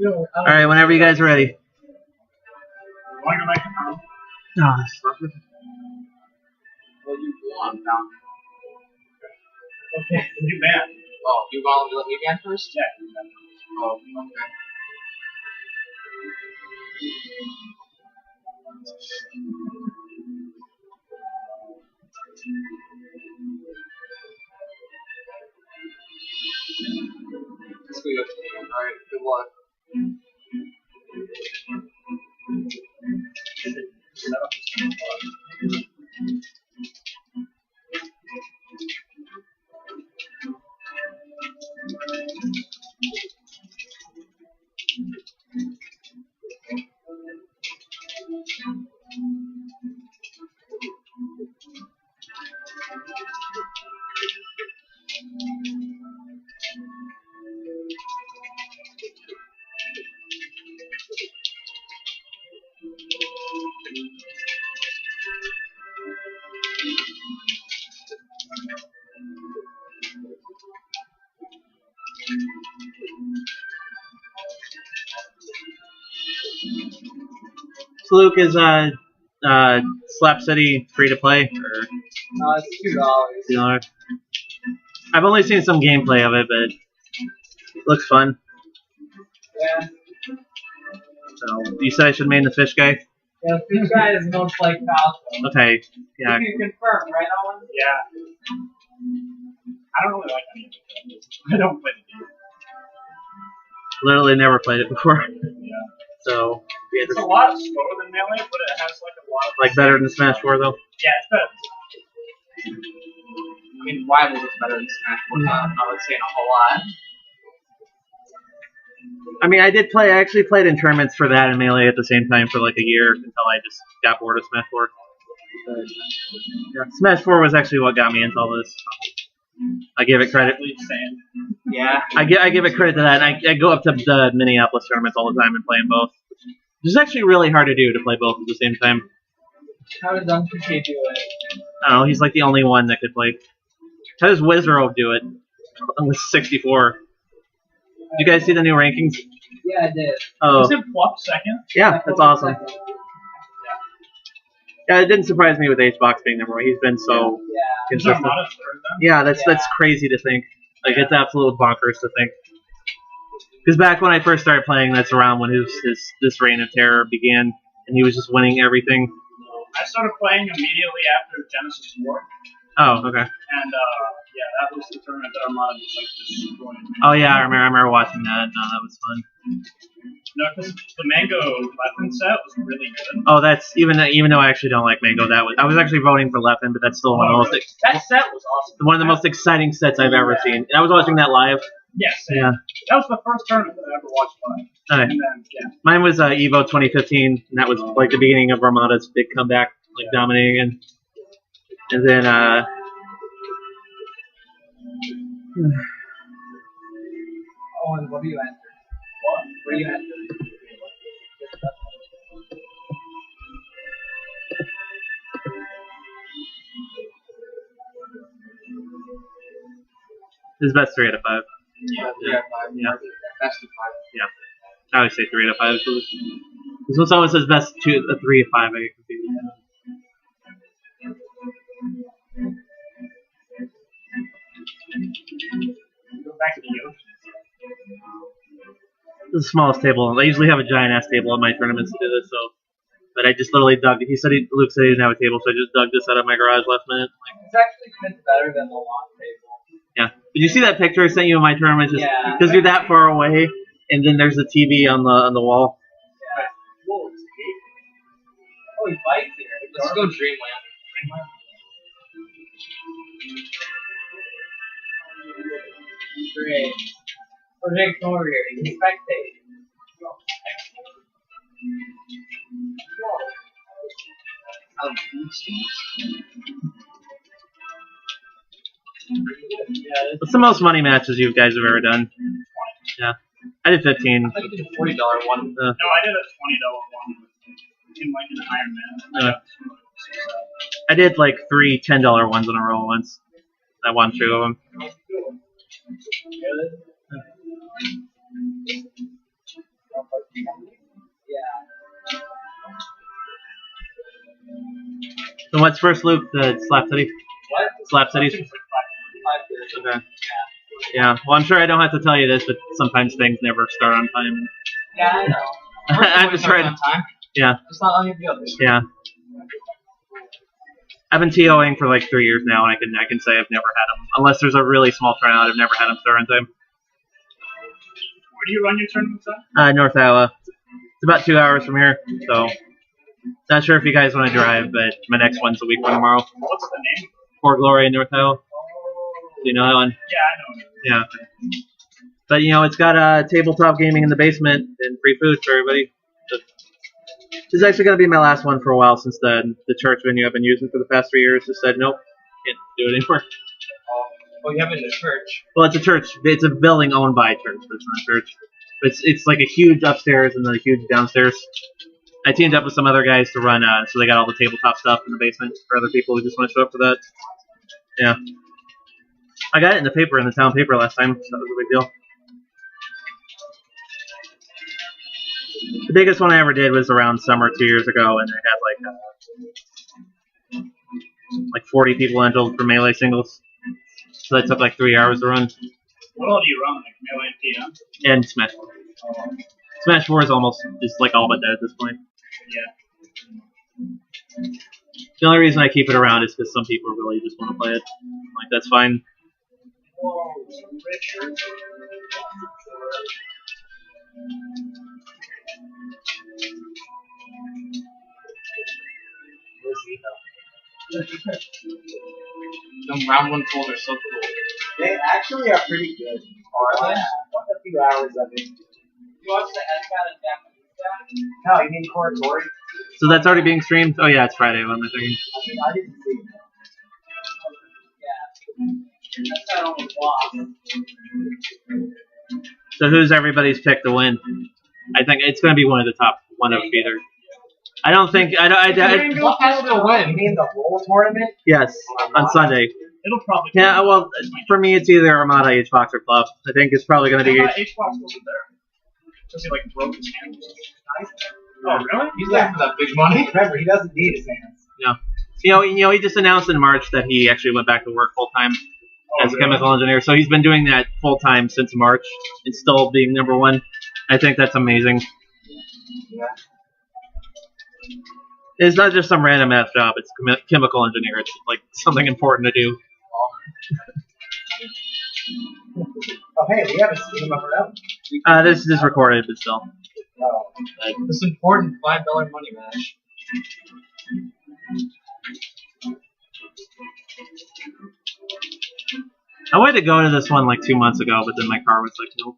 Alright, whenever you guys are ready. Want to go back to home? Oh, Well, you won, down. Okay. You ban. Oh, you want to let me ban first? Yeah. Oh, okay. Let's go. Alright, good luck. So Luke, is Slap City free to play? Or It's $2. $2? I've only seen some gameplay of it, but it looks fun. Yeah. So you said I should main the fish guy? Yeah, the fish guy is most like Falco. Okay, yeah. You can confirm, right, Owen? Yeah. I don't really like any of it. I don't play the game. Literally never played it before. Yeah. So yeah, It's a lot slower than Melee, but it has like a lot of... like better than Smash 4 though. Yeah, it's better. I mean, Rivals is better than Smash 4, I would say a whole lot. I mean, I actually played in tournaments for that and Melee at the same time for like a year until I just got bored of Smash 4. But, yeah, Smash 4 was actually what got me into all this. I give it credit. Yeah. I give it credit to that. And I go up to the Minneapolis tournaments all the time and play them both. It's actually really hard to do to play both at the same time. How does Uncle K do it? I don't know. He's like the only one that could play. How does Wizard do it? With 64. Did you guys see the new rankings? Yeah, I did. Oh. Is it Plup second? Yeah, that's awesome. Yeah, it didn't surprise me with HBox being number one. He's been so consistent. Yeah, that's crazy to think. Like, it's absolute bonkers to think. Because back when I first started playing, that's around when this reign of terror began, and he was just winning everything. I started playing immediately after Genesis War. Oh, okay. And yeah, that was the tournament that Armada just like destroyed. Oh yeah, I remember watching that. No, that was fun. No, because the Mango Leffen set was really good. Oh, that's even though I actually don't like Mango, I was actually voting for Leffen, but that's still one of the most that set was awesome. One of the most exciting sets I've ever seen. And I was watching that live. Yes. Yeah. That was the first tournament that I ever watched live. Okay. And then, yeah. Mine was Evo 2015, and that was like the beginning of Armada's big comeback, like dominating, and then Owen, what do you answer? What do you answer? This is best 3 out of 5. Yeah, 3 out of 5. Yeah. Best of 5. Yeah. I always say 3 out of 5. So this one always says best 3 of 5. I get confused. Go back to the Yoshi. This is the smallest table. I usually have a giant ass table in my tournaments to do this, so. But I just literally dug. Luke said he didn't have a table, so I just dug this out of my garage last minute. It's actually fits better than the long table. Yeah. Did you see that picture I sent you in my tournament? Yeah. Because you're that far away, and then there's the TV on the wall. Yeah. Whoa, oh, he bites here. Let's go Dreamland. Great. Project over here. You can spectate. What's the most money matches you guys have ever done? Yeah. I did 15. I thought you did a $40 one. No, I did a $20 one in like an Iron Man. I did like 3 $10 ones in a row once. I won 2 of them. what's first loop? The Slap City? What? Slap Cities? 5:30. Okay. Yeah. Well, I'm sure I don't have to tell you this, but sometimes things never start on time. Yeah, I know. I'm just trying. On time. Yeah. It's not any of the others. Yeah. I've been TOing for like 3 years now, and I can say I've never had them. Unless there's a really small turnout, I've never had them start on time. Where do you run your tournaments at? North Iowa. It's about 2 hours from here, so not sure if you guys want to drive, but my next one's a week from tomorrow. What's the name? Fort Glory in North Iowa. Do you know that one? Yeah, I know. Yeah. But it's got tabletop gaming in the basement and free food for everybody. This is actually going to be my last one for a while, since the church venue I've been using for the past 3 years just said nope, can't do it anymore. Well, you have it in a church. Well, it's a church. It's a building owned by a church, but it's not a church. It's like a huge upstairs and then a huge downstairs. I teamed up with some other guys to run, so they got all the tabletop stuff in the basement for other people who just want to show up for that. Yeah. I got it in the paper, in the town paper last time, so that was a big deal. The biggest one I ever did was around summer 2 years ago, and I had like 40 people entered for Melee singles. So that took like 3 hours to run. What all do you run? Like Melee and PM? And Smash 4. Smash 4 is almost just like all but dead at this point. Yeah. The only reason I keep it around is because some people really just want to play it. Like, that's fine. Whoa, Richard. Them round one tools are so cool. They actually are pretty good. Are they? Watch a few hours of it. You watch the SCAT and Japanese? No, you mean Tori? So that's already being streamed? Oh yeah, it's Friday on my thing. I didn't see it. Yeah. SCAT almost lost. So who's everybody's pick to win? I think it's going to be one of the top one of either. I don't think What has to You win? mean the whole tournament? yes, on Sunday. It'll probably. Yeah, well, for me it's either Armada, HBox, or Club. I think it's probably going to be. I thought H-Box wasn't there. Because he like broke his hand. Oh really? He's there for that big money. Remember, he doesn't need his hands. Yeah. He just announced in March that he actually went back to work full time as a really? chemical engineer. So he's been doing that full time since March and still being #1. I think that's amazing. Yeah. It's not just some random ass job. It's chemical engineer. It's like something important to do. Oh, hey, we have a Steam of our own. This is recorded, but still. Oh. This important $5 money match. I wanted to go to this one like 2 months ago, but then my car was like, nope.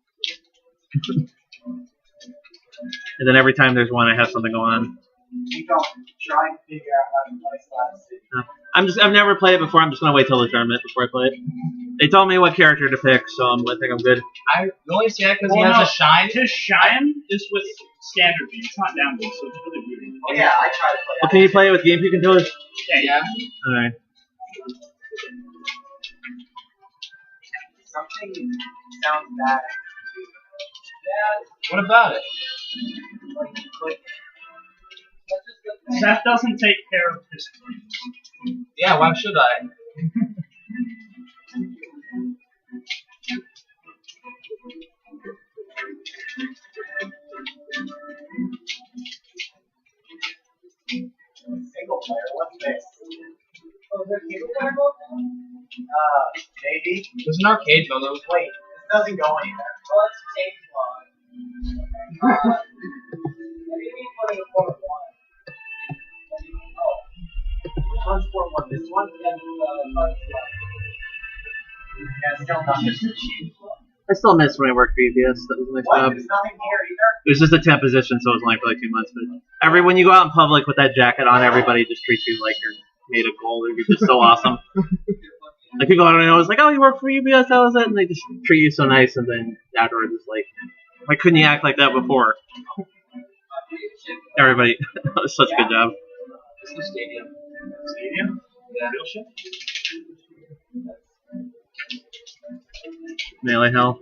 And then every time there's one, I have something going on. We don't try and figure out how to play Slap City. I've never played it before. I'm just gonna wait till the tournament before I play it. They told me what character to pick, so I think I'm good. I only say that because he has a shine. His shine is with standard beam. It's not down beam, so it's really weird. Oh, yeah, I try to play Well, can you play it with GameCube controllers? Yeah. All right. Something sounds bad. What about it? Like, click. Seth doesn't take care of his claims. Yeah, why should I? Single player, what's this? Oh, is there a single player mode? Maybe. There's an arcade mode. Wait, this doesn't go anywhere. Well, let's change one. What do you mean putting a 4-1? Oh. Which one's 4-1? This one? Yeah, still nothing. I still miss when I worked for UBS. That was a nice What? job. There's nothing here either? It was just a temp position, so it was only for like 2 months. But when you go out in public with that jacket on, everybody just treats you like you're made of gold. You're just so awesome. Like people I don't know, it's like, oh, you work for UBS, how was it? And they just treat you so nice, and then afterwards it's like, why couldn't you act like that before? Everybody, that was such a good job. This is the stadium. Stadium? Yeah. Real shit? Melee hell.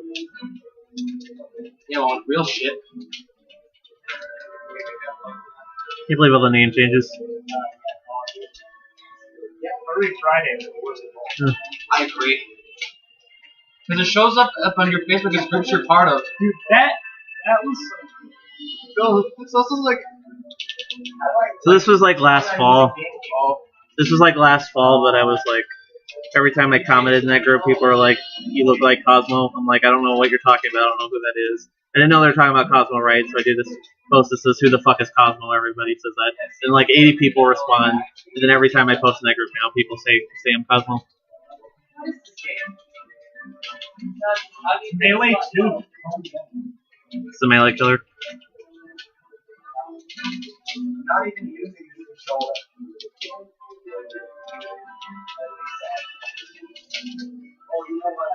Yeah, well, real shit. Can't believe all the name changes. every Friday is the worst of all. I agree. Because it shows up on your Facebook as groups you're part of. Dude, that was No, it's also like. So this was like last fall. This was like last fall, but I was like, every time I commented in that group, people were like, "You look like Cosmo." I'm like, I don't know what you're talking about. I don't know who that is. I didn't know they were talking about Cosmo, right? So I do this post that says, "Who the fuck is Cosmo?" Everybody says that, and like 80 people respond. And then every time I post in that group now, people say I'm Cosmo. Melee 2. It's the melee killer. Not even using this controller. Oh, you know what?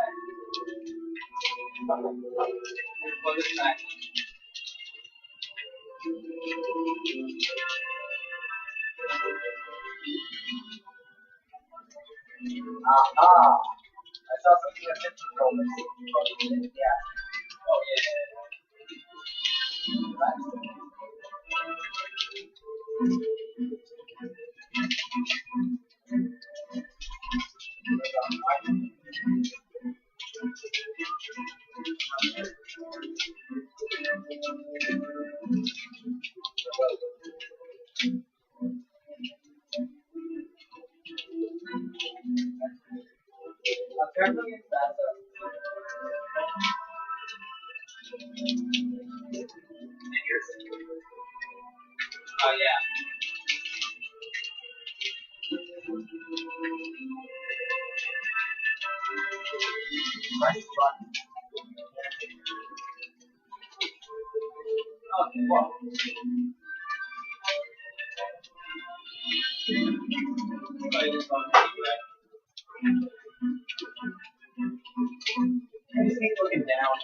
What is that? Aha! I saw something like this controllers. Yeah. Oh, Oh, yeah. Okay, well. I just hate looking down.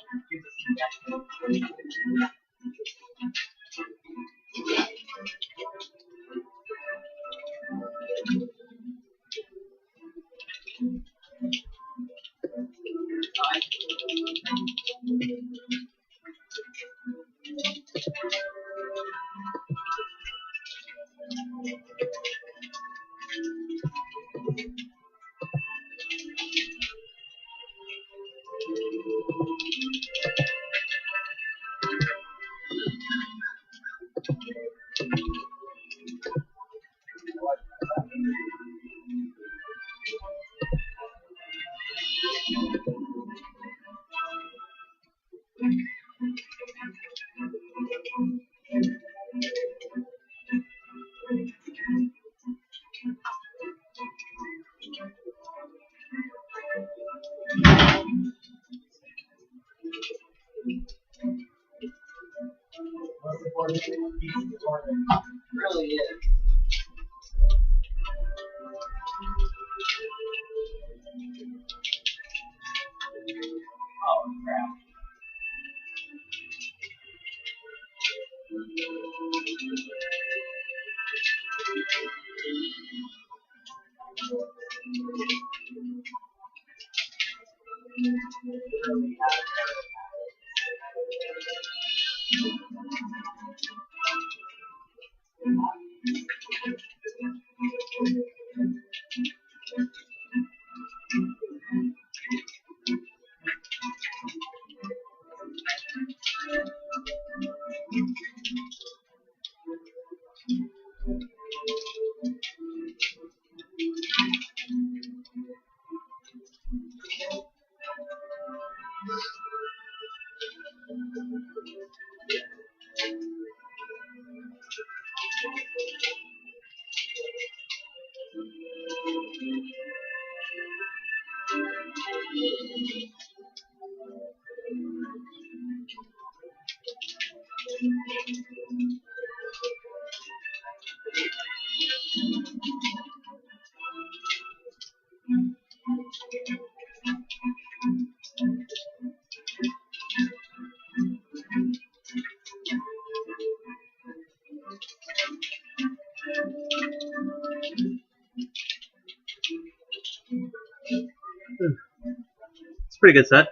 Really is. Oh, crap. It's a pretty good set.